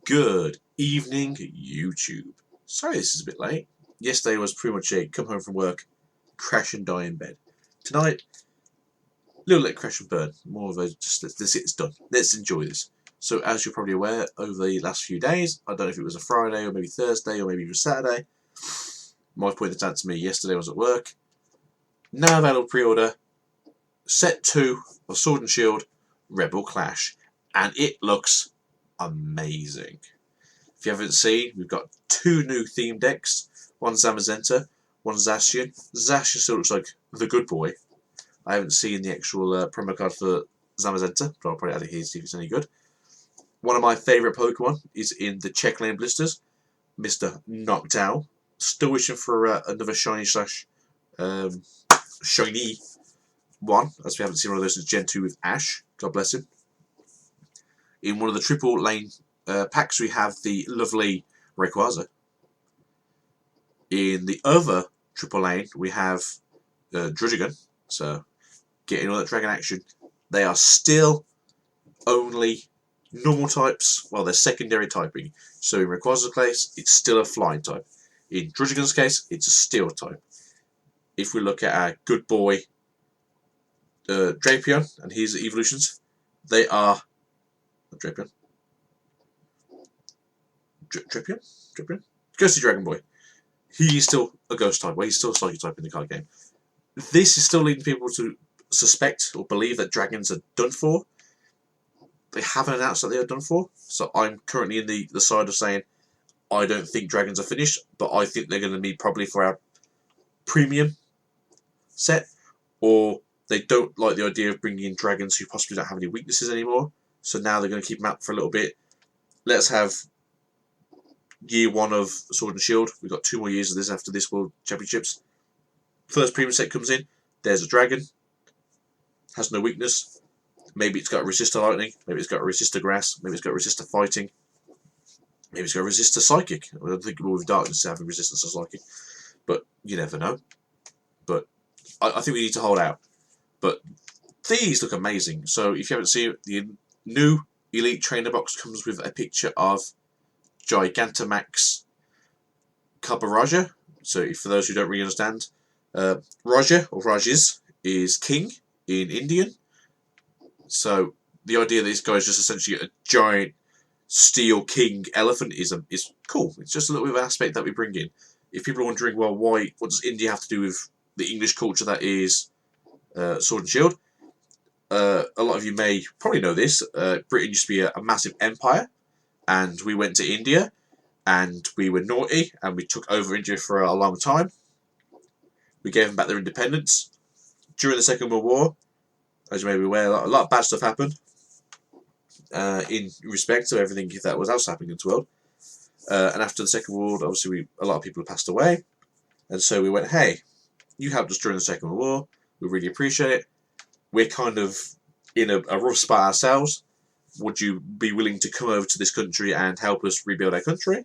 Good evening, YouTube. Sorry this is a bit late. Yesterday was pretty much a come home from work, crash and die in bed. Tonight, little bit crash and burn. More of a just let's get this done. Let's enjoy this. So as you're probably aware, over the last few days, I don't know if it was a Friday or maybe Thursday or maybe it was Saturday, my wife pointed this out to me yesterday. I was at work. Now available pre-order, set 2 of Sword and Shield Rebel Clash, and it looks amazing. If you haven't seen, we've got 2 new theme decks. One Zamazenta, one Zacian. Zacian still looks like the good boy. I haven't seen the actual promo card for Zamazenta, but I'll probably add it here to see if it's any good. One of my favourite Pokemon is in the Check Lane Blisters, Mr. Noctowl. Still wishing for another shiny slash shiny one, as we haven't seen one of those since Gen 2 with Ash. God bless him. In one of the triple lane packs, we have the lovely Rayquaza. In the other triple lane, we have Druddigon. So, getting all that dragon action. They are still only normal types. Well, they're secondary typing. So, in Rayquaza's case, it's still a flying type. In Druddigon's case, it's a steel type. If we look at our good boy Drapion and his evolutions, they are Drapion. Ghosty Dragon Boy. He is still a ghost type. Well, he's still a psychic type in the card game. This is still leading people to suspect or believe that dragons are done for. They haven't announced that they are done for. So I'm currently in the side of saying I don't think dragons are finished, but I think they're going to be probably for our premium set, or they don't like the idea of bringing in dragons who possibly don't have any weaknesses anymore. So now they're going to keep them out for a little bit. Let's have year 1 of Sword and Shield. We've got 2 more years of this after this World Championships. First premium set comes in. There's a dragon. Has no weakness. Maybe it's got a resist to lightning. Maybe it's got a resist to grass. Maybe it's got a resist to fighting. Maybe it's got a resist to psychic. I don't think with darkness having resistance to psychic. But you never know. But I think we need to hold out. But these look amazing. So if you haven't seen it, the new Elite Trainer box comes with a picture of Gigantamax Kabaraja. So for those who don't really understand, Raja or Rajas is king in Indian. So the idea that this guy is just essentially a giant steel king elephant is cool. It's just a little bit of an aspect that we bring in. If people are wondering, well, what does India have to do with the English culture that is Sword and Shield? A lot of you may probably know this. Britain used to be a massive empire, and we went to India, and we were naughty, and we took over India for a long time. We gave them back their independence. During the Second World War, as you may be aware, a lot of bad stuff happened in respect to everything that was else happening in the world. And after the Second World War, obviously a lot of people passed away, and so we went, hey, you helped us during the Second World War. We really appreciate it. We're kind of in a rough spot ourselves. Would you be willing to come over to this country and help us rebuild our country?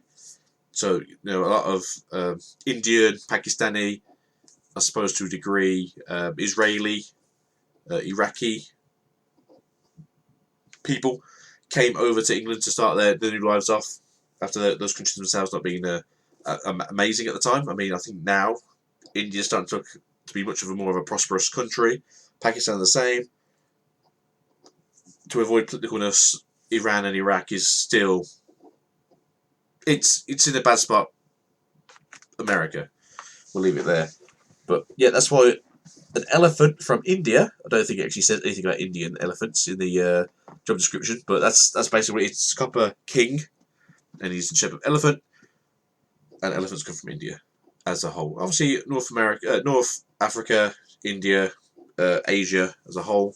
So, a lot of Indian, Pakistani, I suppose to a degree, Israeli, Iraqi people came over to England to start their new lives off after those countries themselves not being amazing at the time. I mean, I think now India's starting to be much of more of a prosperous country. Pakistan the same. To avoid politicalness, Iran and Iraq is still it's in a bad spot. America, we'll leave it there. But yeah, that's why an elephant from India. I don't think it actually says anything about Indian elephants in the job description, but that's basically it's Copper King, and he's the shape of elephant, and elephants come from India as a whole. Obviously, North America, North Africa, India, Asia as a whole.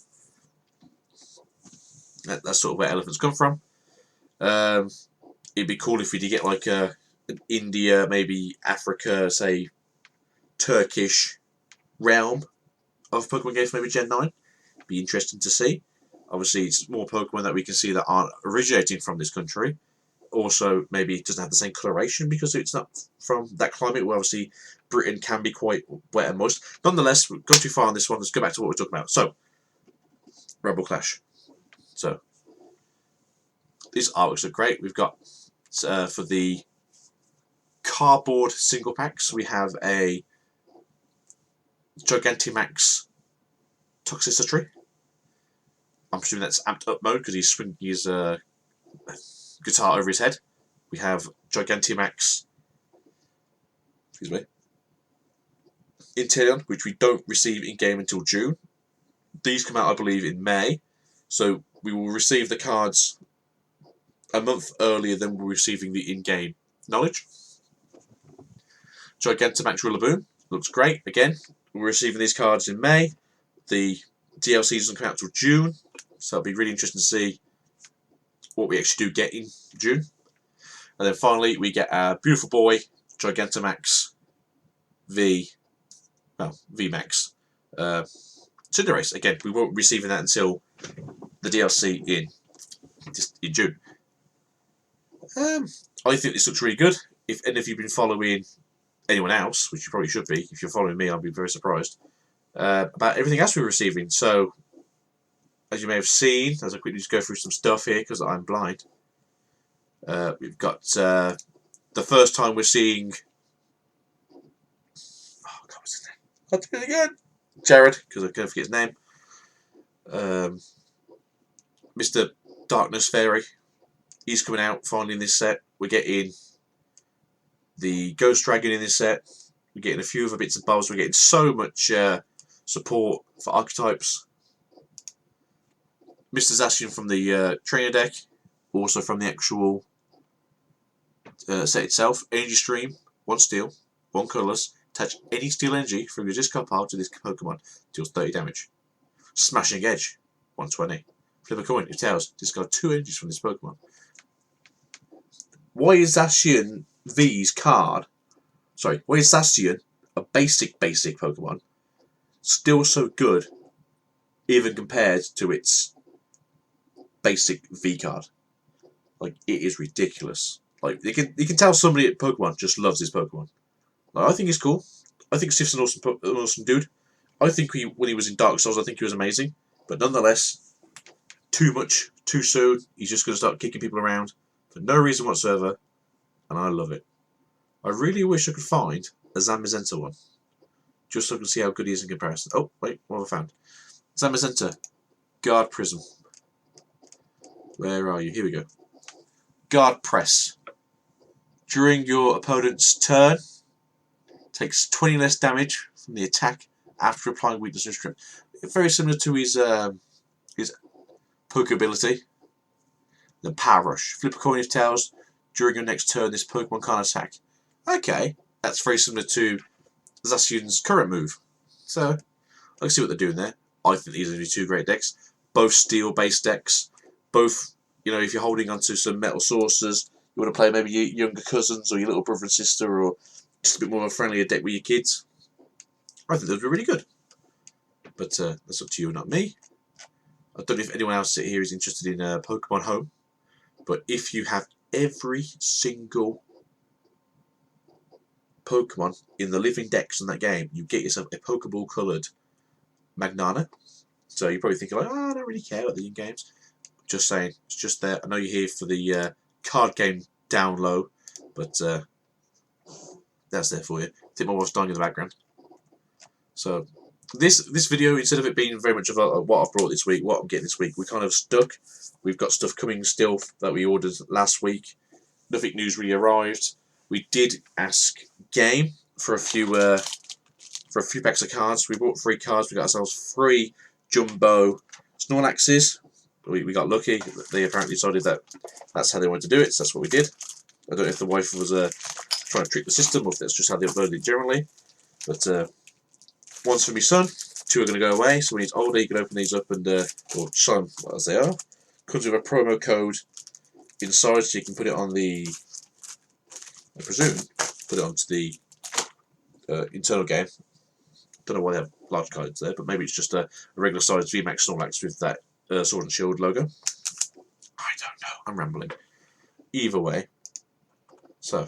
That's sort of where elephants come from. It'd be cool if we did get like an India, maybe Africa, say Turkish realm of Pokemon games, maybe Gen 9. Be interesting to see. Obviously, it's more Pokemon that we can see that aren't originating from this country. Also, maybe it doesn't have the same coloration because it's not from that climate where obviously Britain can be quite wet and moist. Nonetheless, we've gone too far on this one. Let's go back to what we're talking about. So, Rebel Clash. So, these artworks are great. We've got for the cardboard single packs, we have a Gigantamax Toxicity. I'm assuming that's amped up mode because he's swinging his guitar over his head. We have Gigantamax, excuse me, Inteleon, which we don't receive in game until June. These come out, I believe, in May, so we will receive the cards a month earlier than we're receiving the in-game knowledge. Gigantamax Rillaboom looks great. Again, we're receiving these cards in May. The DLC doesn't come out till June, so it'll be really interesting to see what we actually do get in June. And then finally, we get our beautiful boy, Gigantamax VMAX Cinderace. Again, we won't be receiving that until the DLC in June. I think this looks really good. If any of you have been following anyone else, which you probably should be, if you're following me, I'll be very surprised about everything else we're receiving. So, as you may have seen, as I quickly just go through some stuff here because I'm blind, we've got the first time we're seeing. Oh God, what's his name? I'll do it again. Jared, because I can't forget his name. Mr. Darkness Fairy. He's coming out finally in this set. We're getting the Ghost Dragon in this set. We're getting a few other bits and bobs. We're getting so much support for archetypes. Mr. Zacian from the trainer deck, also from the actual set itself. Energy Stream, 1 steel, 1 colourless. Attach any steel energy from your discard pile to this Pokemon, deals 30 damage. Smashing Edge, 120. Flip a coin, if tails, discard 2 energies from this Pokemon. Why is Zacian V's card, why is Zacian, a basic Pokemon, still so good, even compared to its basic V card? Like, it is ridiculous. Like, you can tell somebody at Pokemon just loves his Pokemon. Like, I think he's cool. I think Sif's an awesome dude. I think when he was in Dark Souls, I think he was amazing. But nonetheless, too much, too soon. He's just going to start kicking people around for no reason whatsoever. And I love it. I really wish I could find a Zamazenta one. Just so I can see how good he is in comparison. Oh, wait, what have I found? Zamazenta. Guard Prism. Where are you? Here we go. Guard Press. During your opponent's turn, takes 20 less damage from the attack after applying weakness restrict. Very similar to his poke ability. Then Power Rush. Flip a coin if tails. During your next turn, this Pokemon can't attack. Okay, that's very similar to Zacian's current move. So, I can see what they're doing there. I think these are going to be 2 great decks. Both steel-based decks. Both, you know, if you're holding onto some metal sources, you want to play maybe your younger cousins or your little brother and sister, or just a bit more of a friendlier deck with your kids. I think those would be really good. But that's up to you, not me. I don't know if anyone else here is interested in Pokemon Home. But if you have every single Pokemon in the living decks in that game, you get yourself a Pokeball coloured Magnana. So you're probably thinking, like, oh, I don't really care about the in-games. Just saying, it's just there. I know you're here for the card game down low, but that's there for you. I think my wife's dying in the background. So this video, instead of it being very much of what I've brought this week, what I'm getting this week, we're kind of stuck. We've got stuff coming still that we ordered last week. Nothing new's really arrived. We did ask Game for a few packs of cards. We bought 3 cards. We got ourselves 3 jumbo Snorlaxes. We got lucky. They apparently decided that that's how they wanted to do it, so that's what we did. I don't know if the wife was trying to trick the system, or if that's just how they uploaded it generally. But one's for my son. 2 are going to go away. So when he's older, he can open these up and or show them as they are. Comes with a promo code inside, so you can put it on the, I presume, put it onto the internal game. Don't know why they have large cards there, but maybe it's just a regular size VMAX Snorlax with that Sword and Shield logo. I don't know. I'm rambling. Either way. So,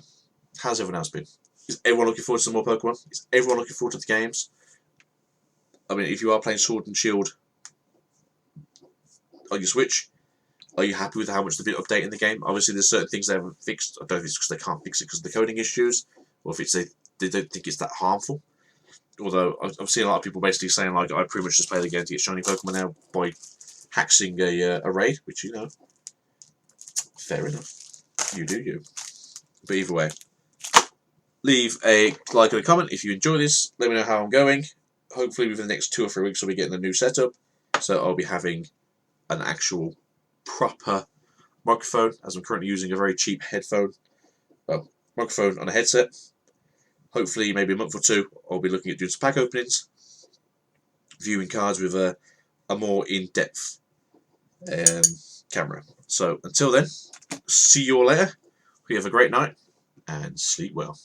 how's everyone else been? Is everyone looking forward to some more Pokemon? Is everyone looking forward to the games? I mean, if you are playing Sword and Shield on your Switch, Are you happy with how much they've been updating the game? Obviously, there's certain things they haven't fixed. I don't know if it's because they can't fix it because of the coding issues, or if it's they don't think it's that harmful. Although I've seen a lot of people basically saying like, I pretty much just play the game to get shiny Pokemon now by hacking a raid, which, you know, fair enough. You do you. But either way, leave a like and a comment if you enjoy this. Let me know how I'm going. Hopefully within the next 2 or 3 weeks I'll be getting a new setup, so I'll be having an actual proper microphone, as I'm currently using a very cheap microphone on a headset. Hopefully maybe a month or 2 I'll be looking at doing some pack openings, viewing cards with a more in-depth camera. So until then, see you all later. Hope you have a great night and sleep well.